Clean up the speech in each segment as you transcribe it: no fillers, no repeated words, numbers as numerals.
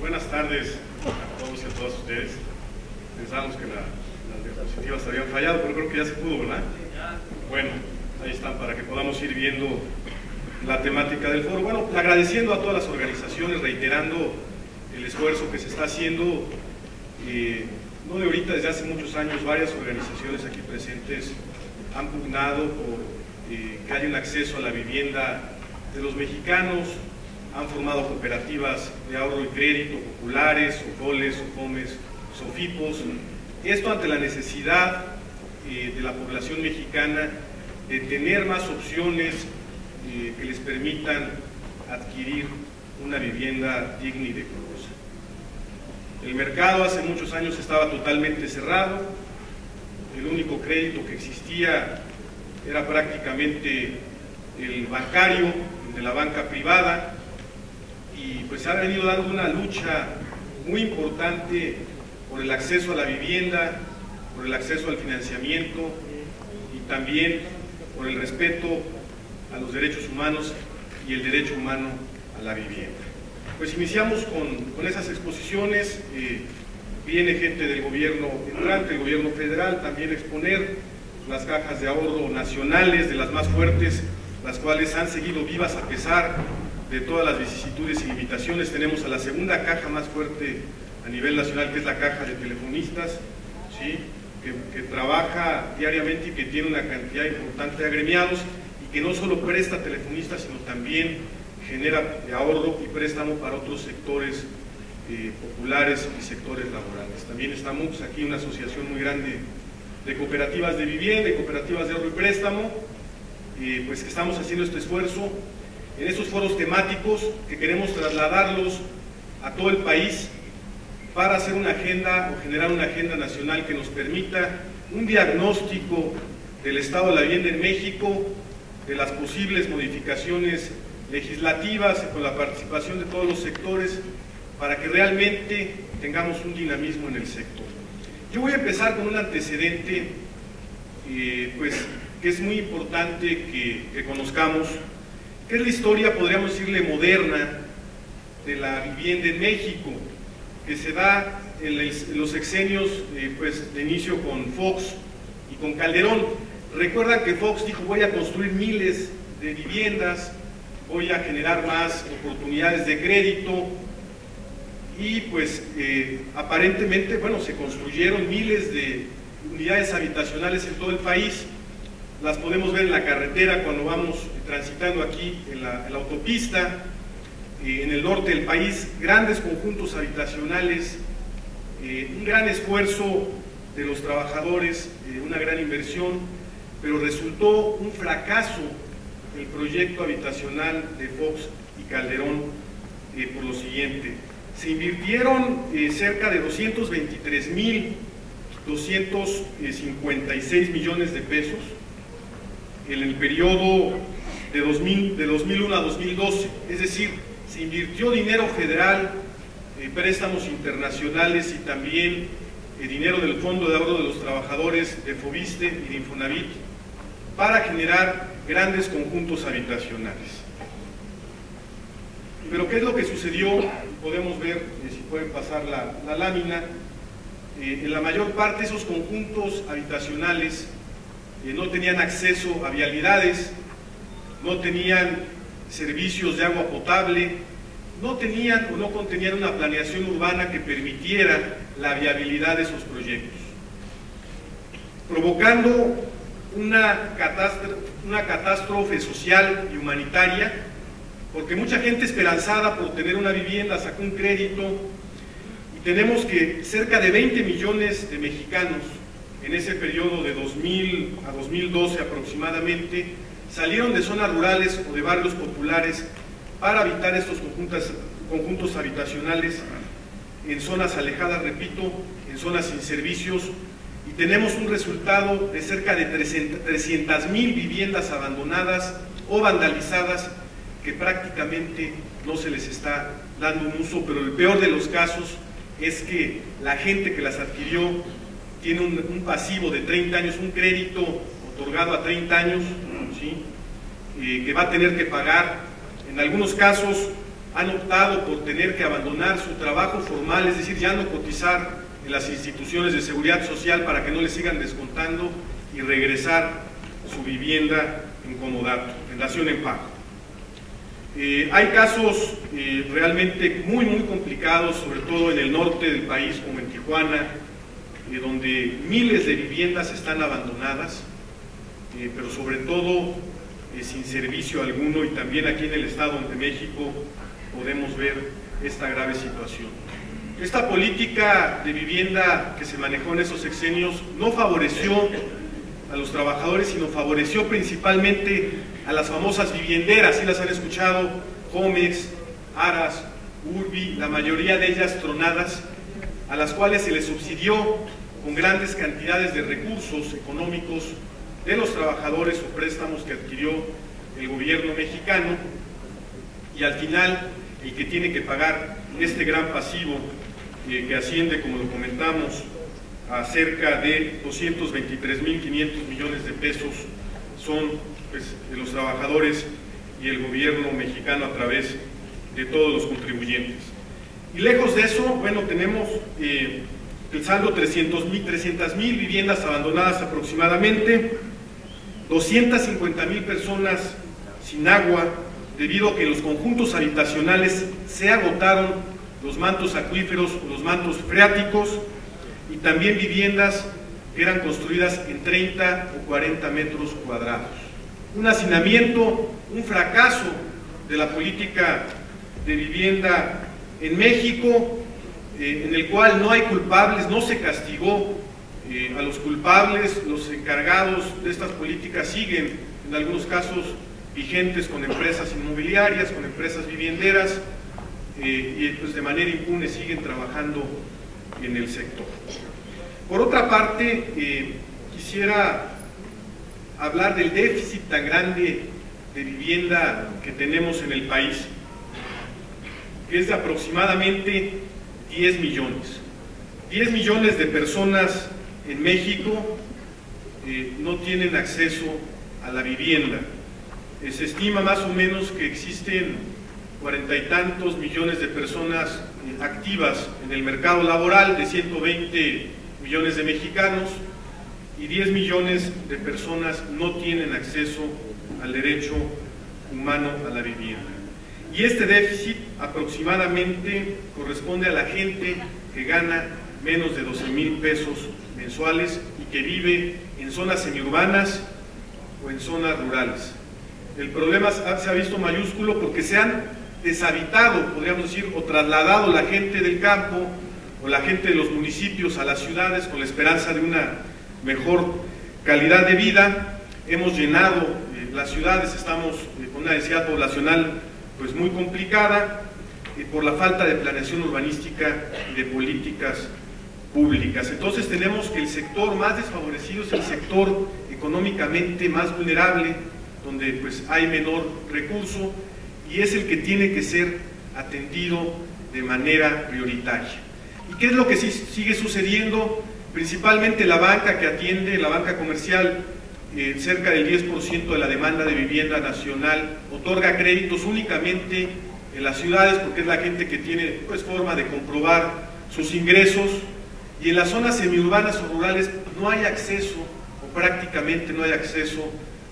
Buenas tardes a todos y a todas ustedes. Pensamos que las diapositivas habían fallado, pero creo que ya se pudo, ¿verdad? Bueno, ahí están para que podamos ir viendo la temática del foro. Bueno, agradeciendo a todas las organizaciones, reiterando el esfuerzo que se está haciendo, no de ahorita, desde hace muchos años, varias organizaciones aquí presentes han pugnado por que haya un acceso a la vivienda de los mexicanos, han formado cooperativas de ahorro y crédito, populares, sofoles, sofomes, sofipos, esto ante la necesidad de la población mexicana de tener más opciones que les permitan adquirir una vivienda digna y decorosa. El mercado hace muchos años estaba totalmente cerrado, el único crédito que existía era prácticamente el bancario, de la banca privada, y pues se ha venido dando una lucha muy importante por el acceso a la vivienda, por el acceso al financiamiento y también por el respeto a los derechos humanos y el derecho humano a la vivienda. Pues iniciamos con esas exposiciones, viene gente del gobierno entrante, el gobierno federal, también exponer las cajas de ahorro nacionales, de las más fuertes, las cuales han seguido vivas a pesar de todas las vicisitudes y limitaciones. Tenemos a la segunda caja más fuerte a nivel nacional, que es la caja de telefonistas, ¿sí? que trabaja diariamente y que tiene una cantidad importante de agremiados y que no solo presta telefonistas, sino también genera ahorro y préstamo para otros sectores populares y sectores laborales. También estamos aquí una asociación muy grande de cooperativas de vivienda y cooperativas de ahorro y préstamo, pues que estamos haciendo este esfuerzo en estos foros temáticos que queremos trasladarlos a todo el país para hacer una agenda o generar una agenda nacional que nos permita un diagnóstico del estado de la vivienda en México, de las posibles modificaciones legislativas y con la participación de todos los sectores para que realmente tengamos un dinamismo en el sector. Yo voy a empezar con un antecedente pues, que es muy importante que conozcamos, que es la historia, podríamos decirle, moderna de la vivienda en México, que se da en los sexenios pues, de inicio con Fox y con Calderón. Recuerdan que Fox dijo: voy a construir miles de viviendas, voy a generar más oportunidades de crédito, y pues aparentemente, bueno, se construyeron miles de unidades habitacionales en todo el país. Las podemos ver en la carretera cuando vamos transitando aquí en la autopista, en el norte del país, grandes conjuntos habitacionales, un gran esfuerzo de los trabajadores, una gran inversión, pero resultó un fracaso el proyecto habitacional de Fox y Calderón por lo siguiente: se invirtieron cerca de 223.256 millones de pesos en el periodo de 2001 a 2012, es decir, se invirtió dinero federal, préstamos internacionales y también dinero del Fondo de Ahorro de los Trabajadores de Fobiste y de Infonavit para generar grandes conjuntos habitacionales. Pero ¿qué es lo que sucedió? Podemos ver, si pueden pasar la lámina, en la mayor parte esos conjuntos habitacionales no tenían acceso a vialidades, no tenían servicios de agua potable, no tenían o no contenían una planeación urbana que permitiera la viabilidad de esos proyectos, provocando una catástrofe social y humanitaria, porque mucha gente esperanzada por tener una vivienda sacó un crédito, y tenemos que cerca de 20 millones de mexicanos en ese periodo de 2000 a 2012 aproximadamente salieron de zonas rurales o de barrios populares para habitar estos conjuntos habitacionales en zonas alejadas, repito, en zonas sin servicios, y tenemos un resultado de cerca de 300,000 viviendas abandonadas o vandalizadas que prácticamente no se les está dando un uso, pero el peor de los casos es que la gente que las adquirió tiene un pasivo de 30 años, un crédito otorgado a 30 años, ¿sí? Que va a tener que pagar, en algunos casos, han optado por tener que abandonar su trabajo formal, es decir, ya no cotizar en las instituciones de seguridad social para que no les sigan descontando y regresar su vivienda en comodato, en dación en pago. Hay casos realmente muy complicados, sobre todo en el norte del país, como en Tijuana, donde miles de viviendas están abandonadas, pero sobre todo sin servicio alguno, y también aquí en el Estado de México podemos ver esta grave situación. Esta política de vivienda que se manejó en esos sexenios no favoreció a los trabajadores, sino favoreció principalmente a las famosas vivienderas, ¿sí las han escuchado? Comex, Aras, Urbi, la mayoría de ellas tronadas, a las cuales se les subsidió con grandes cantidades de recursos económicos de los trabajadores o préstamos que adquirió el gobierno mexicano, y al final el que tiene que pagar este gran pasivo que asciende, como lo comentamos, a cerca de 223.500 millones de pesos son pues, los trabajadores y el gobierno mexicano a través de todos los contribuyentes. Y lejos de eso, bueno, tenemos el saldo 300.000 viviendas abandonadas aproximadamente, 250.000 personas sin agua, debido a que en los conjuntos habitacionales se agotaron los mantos acuíferos, los mantos freáticos, y también viviendas que eran construidas en 30 o 40 metros cuadrados. Un hacinamiento, un fracaso de la política de vivienda en México, en el cual no hay culpables, no se castigó a los culpables, los encargados de estas políticas siguen en algunos casos vigentes con empresas inmobiliarias, con empresas vivienderas, y pues de manera impune siguen trabajando en el sector. Por otra parte, quisiera hablar del déficit tan grande de vivienda que tenemos en el país, que es de aproximadamente 10 millones. 10 millones de personas en México no tienen acceso a la vivienda. Se estima más o menos que existen 40 y tantos millones de personas activas en el mercado laboral, de 120 millones de mexicanos, y 10 millones de personas no tienen acceso al derecho humano a la vivienda. Y este déficit aproximadamente corresponde a la gente que gana menos de 12,000 pesos mensuales y que vive en zonas semiurbanas o en zonas rurales. El problema se ha visto mayúsculo porque se han deshabitado, podríamos decir, o trasladado la gente del campo o la gente de los municipios a las ciudades con la esperanza de una mejor calidad de vida. Hemos llenado las ciudades, estamos con una densidad poblacional pues muy complicada por la falta de planeación urbanística y de políticas públicas. Entonces tenemos que el sector más desfavorecido es el sector económicamente más vulnerable, donde pues hay menor recurso, y es el que tiene que ser atendido de manera prioritaria. ¿Y qué es lo que sigue sucediendo? Principalmente la banca que atiende, la banca comercial, cerca del 10% de la demanda de vivienda nacional, otorga créditos únicamente en las ciudades porque es la gente que tiene pues forma de comprobar sus ingresos, y en las zonas semiurbanas o rurales no hay acceso, o prácticamente no hay acceso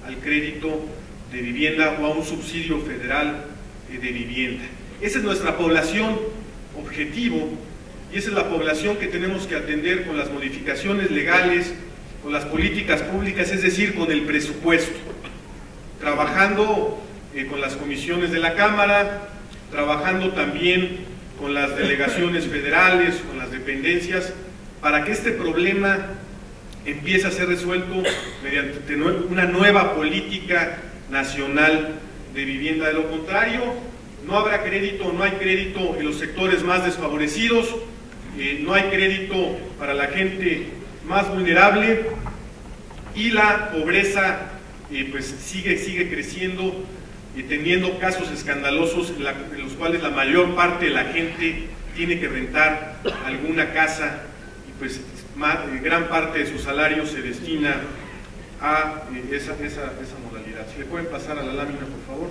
al crédito de vivienda o a un subsidio federal de vivienda. Esa es nuestra población objetivo, y esa es la población que tenemos que atender con las modificaciones legales, con las políticas públicas, es decir, con el presupuesto, trabajando con las comisiones de la Cámara, trabajando también con las delegaciones federales, con las dependencias, para que este problema empiece a ser resuelto mediante una nueva política nacional de vivienda. De lo contrario, no habrá crédito, no hay crédito en los sectores más desfavorecidos, no hay crédito para la gente más vulnerable, y la pobreza pues sigue creciendo, teniendo casos escandalosos en los cuales la mayor parte de la gente tiene que rentar alguna casa, y pues gran parte de su salario se destina a esa modalidad. Si le pueden pasar a la lámina, por favor.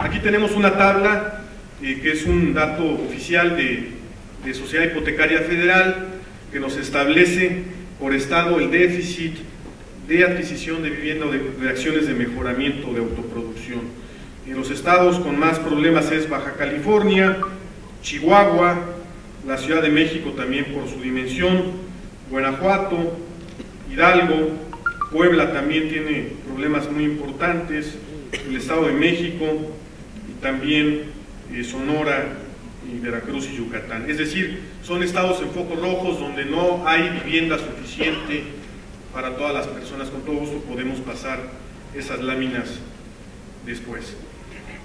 Aquí tenemos una tabla que es un dato oficial de Sociedad Hipotecaria Federal, que nos establece por estado el déficit de adquisición de vivienda o de acciones de mejoramiento de autoproducción. En los estados con más problemas es Baja California, Chihuahua, la Ciudad de México también por su dimensión, Guanajuato, Hidalgo, Puebla también tiene problemas muy importantes, el Estado de México y también Sonora y Veracruz y Yucatán. Es decir, son estados en focos rojos donde no hay vivienda suficiente para todas las personas. Con todo gusto podemos pasar esas láminas después.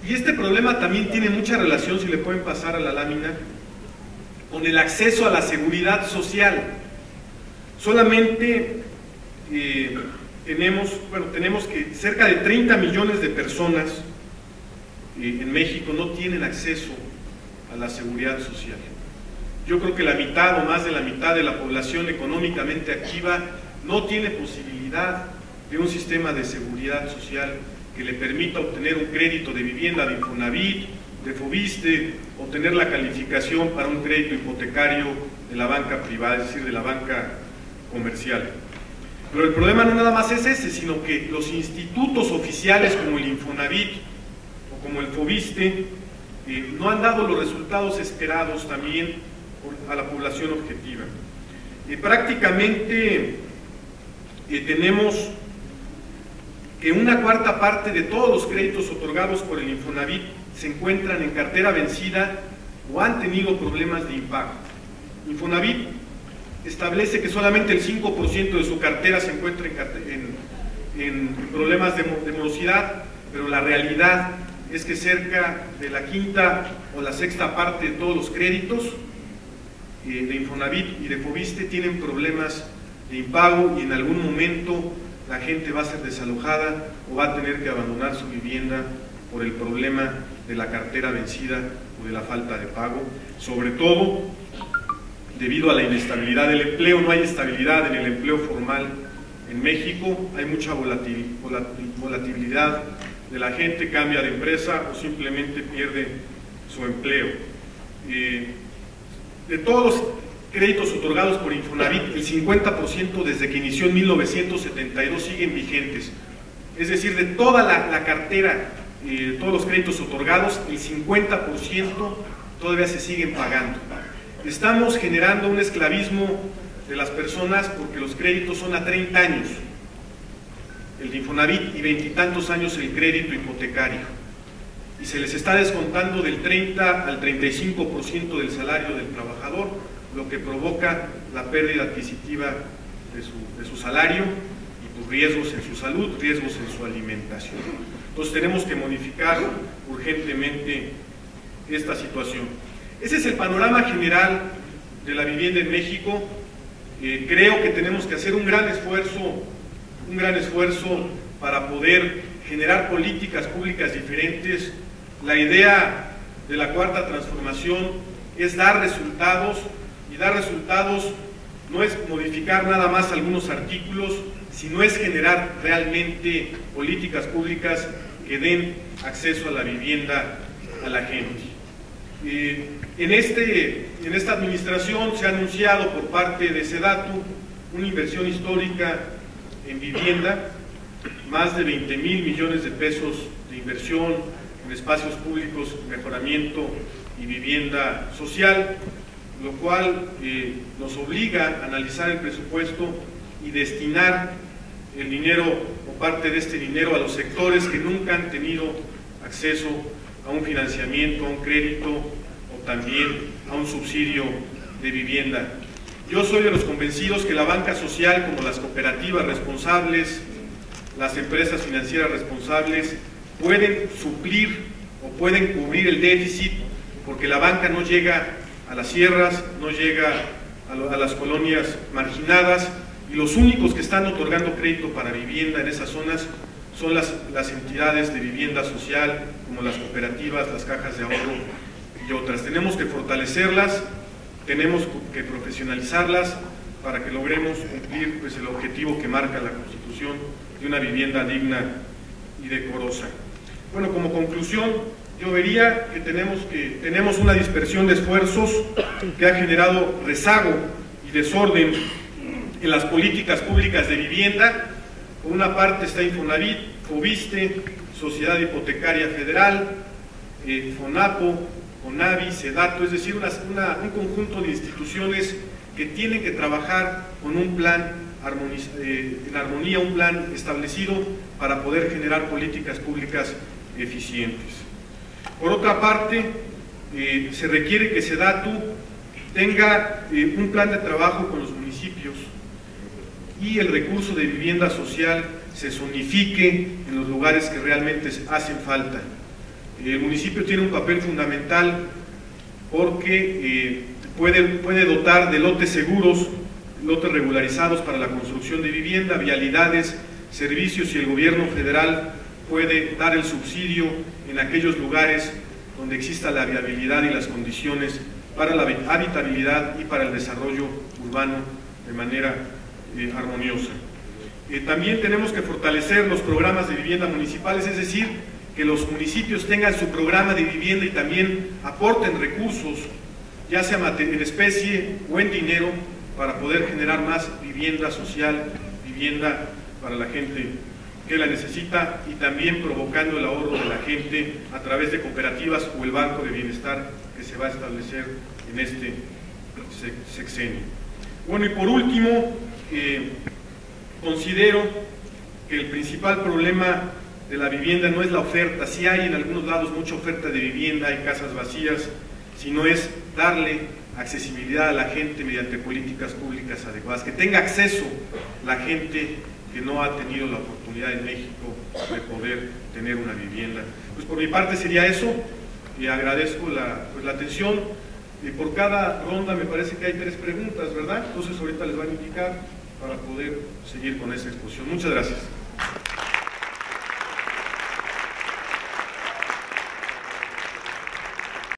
Y este problema también tiene mucha relación, si le pueden pasar a la lámina, con el acceso a la seguridad social. Solamente tenemos que cerca de 30 millones de personas en México no tienen acceso a la seguridad social. Yo creo que la mitad o más de la mitad de la población económicamente activa no tiene posibilidad de un sistema de seguridad social que le permita obtener un crédito de vivienda de Infonavit, de Foviste, obtener la calificación para un crédito hipotecario de la banca privada, es decir, de la banca comercial. Pero el problema no nada más es ese, sino que los institutos oficiales como el Infonavit o como el Foviste no han dado los resultados esperados también a la población objetiva. Prácticamente tenemos que una cuarta parte de todos los créditos otorgados por el Infonavit se encuentran en cartera vencida o han tenido problemas de impago. Infonavit establece que solamente el 5% de su cartera se encuentra en problemas de morosidad, pero la realidad es que cerca de la quinta o la sexta parte de todos los créditos de Infonavit y de Foviste tienen problemas de impago y en algún momento la gente va a ser desalojada o va a tener que abandonar su vivienda por el problema de la cartera vencida o de la falta de pago, sobre todo debido a la inestabilidad del empleo. No hay estabilidad en el empleo formal en México, hay mucha volatilidad de la gente, cambia de empresa o simplemente pierde su empleo. De todos los créditos otorgados por Infonavit, el 50% desde que inició en 1972 siguen vigentes. Es decir, de toda la cartera, todos los créditos otorgados, el 50% todavía se siguen pagando. Estamos generando un esclavismo de las personas porque los créditos son a 30 años, el de Infonavit, y 20 y tantos años el crédito hipotecario. Y se les está descontando del 30 al 35% del salario del trabajador, lo que provoca la pérdida adquisitiva de su salario y pues, riesgos en su salud, riesgos en su alimentación. Entonces tenemos que modificar urgentemente esta situación. Ese es el panorama general de la vivienda en México. Creo que tenemos que hacer un gran esfuerzo para poder generar políticas públicas diferentes. La idea de la cuarta transformación es dar resultados, y dar resultados no es modificar nada más algunos artículos, sino es generar realmente políticas públicas que den acceso a la vivienda a la gente. En esta administración se ha anunciado por parte de SEDATU una inversión histórica en vivienda, más de 20,000 millones de pesos de inversión en espacios públicos, mejoramiento y vivienda social, lo cual nos obliga a analizar el presupuesto y destinar el dinero o parte de este dinero a los sectores que nunca han tenido acceso a un financiamiento, a un crédito o también a un subsidio de vivienda. Yo soy de los convencidos que la banca social, como las cooperativas responsables, las empresas financieras responsables, pueden suplir o pueden cubrir el déficit, porque la banca no llega a las sierras, no llega a las colonias marginadas, y los únicos que están otorgando crédito para vivienda en esas zonas son las entidades de vivienda social, como las cooperativas, las cajas de ahorro y otras. Tenemos que fortalecerlas, tenemos que profesionalizarlas para que logremos cumplir pues, el objetivo que marca la Constitución de una vivienda digna y decorosa. Bueno, como conclusión, yo vería que tenemos una dispersión de esfuerzos que ha generado rezago y desorden en las políticas públicas de vivienda. Por una parte está Infonavit, Fobiste, Sociedad Hipotecaria Federal, FONAPO, CONAVI, SEDATO, es decir, un conjunto de instituciones que tienen que trabajar con un plan en armonía, un plan establecido para poder generar políticas públicas eficientes. Por otra parte, se requiere que SEDATU tenga un plan de trabajo con los municipios y el recurso de vivienda social se zonifique en los lugares que realmente hacen falta. El municipio tiene un papel fundamental porque puede dotar de lotes seguros, lotes regularizados para la construcción de vivienda, vialidades, servicios, y el gobierno federal puede dar el subsidio en aquellos lugares donde exista la viabilidad y las condiciones para la habitabilidad y para el desarrollo urbano de manera armoniosa. También tenemos que fortalecer los programas de vivienda municipales, es decir, que los municipios tengan su programa de vivienda y también aporten recursos, ya sea en especie o en dinero, para poder generar más vivienda social, vivienda para la gente que la necesita, y también provocando el ahorro de la gente a través de cooperativas o el Banco de Bienestar que se va a establecer en este sexenio. Bueno, y por último, considero que el principal problema de la vivienda no es la oferta. Sí hay en algunos lados mucha oferta de vivienda, hay casas vacías, sino es darle accesibilidad a la gente mediante políticas públicas adecuadas, que tenga acceso la gente que no ha tenido la oportunidad en México de poder tener una vivienda. Pues por mi parte sería eso, y agradezco la atención. Por cada ronda me parece que hay 3 preguntas, ¿verdad? Entonces ahorita les van a indicar para poder seguir con esa exposición. Muchas gracias.